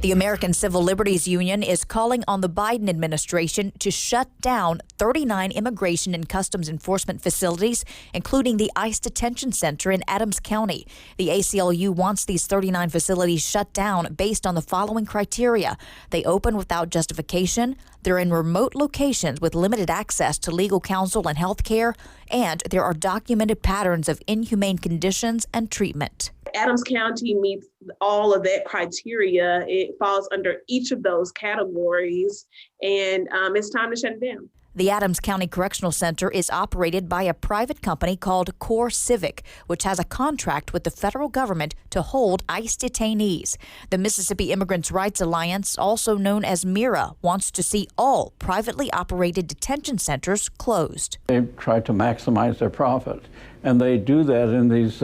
The American Civil Liberties Union is calling on the Biden administration to shut down 39 immigration and customs enforcement facilities, including the ICE detention center in Adams County. The ACLU wants these 39 facilities shut down based on the following criteria. They open without justification, they're in remote locations with limited access to legal counsel and health care, and there are documented patterns of inhumane conditions and treatment. Adams County meets all of that criteria. It falls under each of those categories, and it's time to shut it down. The Adams County Correctional Center is operated by a private company called CoreCivic, which has a contract with the federal government to hold ICE detainees. The Mississippi Immigrants' Rights Alliance, also known as MIRA, wants to see all privately operated detention centers closed. They try to maximize their profit, and they do that in these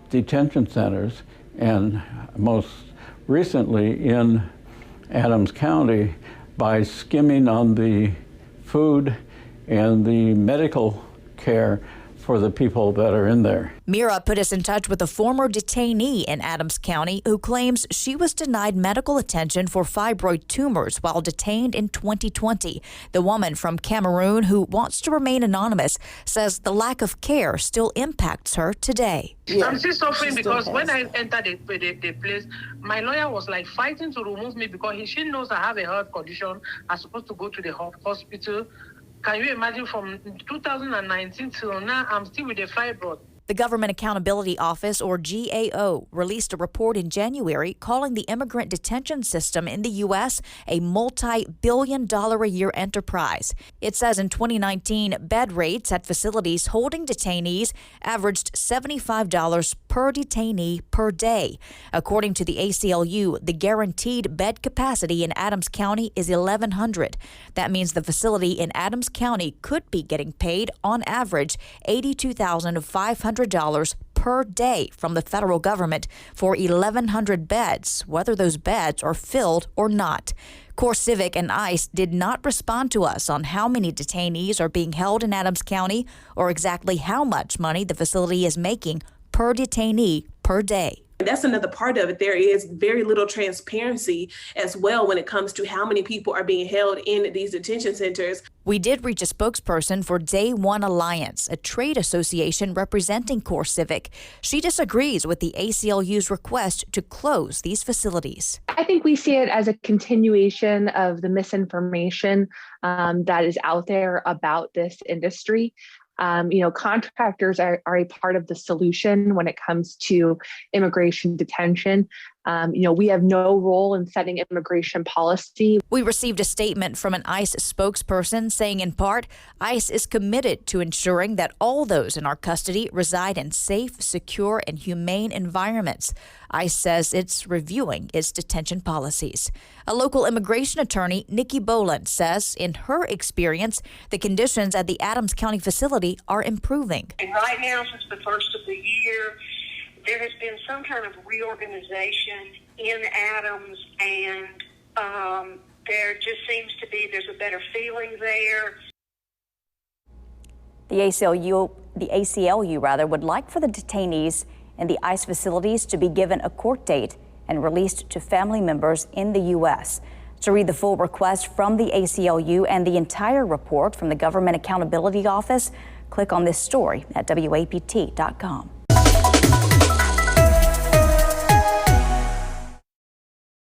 detention centers, and most recently in Adams County by skimming on the food and the medical care for the people that are in there. Mira put us in touch with a former detainee in Adams County who claims she was denied medical attention for fibroid tumors while detained in 2020. The woman from Cameroon, who wants to remain anonymous, says the lack of care still impacts her today. I'm still suffering because when I entered the place, my lawyer was like fighting to remove me because she knows I have a health condition. I'm supposed to go to the hospital. Can you imagine from 2019 till now, I'm still with a fibroid. The Government Accountability Office, or GAO, released a report in January calling the immigrant detention system in the U.S. a multi-billion-dollar-a-year enterprise. It says in 2019, bed rates at facilities holding detainees averaged $75 per detainee per day. According to the ACLU, the guaranteed bed capacity in Adams County is 1,100. That means the facility in Adams County could be getting paid, on average, $82,500 per day from the federal government for 1,100 beds, whether those beds are filled or not. CoreCivic and ICE did not respond to us on how many detainees are being held in Adams County or exactly how much money the facility is making per detainee per day. That's another part of it. There is very little transparency as well when it comes to how many people are being held in these detention centers. We did reach a spokesperson for Day One Alliance, a trade association representing CoreCivic. She disagrees with the ACLU's request to close these facilities. I think we see it as a continuation of the misinformation that is out there about this industry. Contractors are a part of the solution when it comes to immigration detention. We have no role in setting immigration policy. We received a statement from an ICE spokesperson saying, in part, ICE is committed to ensuring that all those in our custody reside in safe, secure, and humane environments. ICE says it's reviewing its detention policies. A local immigration attorney, Nikki Boland, says in her experience, the conditions at the Adams County facility are improving. And right now, since the first of the year, there has been some kind of reorganization in Adams, and there just seems to be, there's a better feeling there. The ACLU would like for the detainees in the ICE facilities to be given a court date and released to family members in the U.S. To read the full request from the ACLU and the entire report from the Government Accountability Office, click on this story at WAPT.com.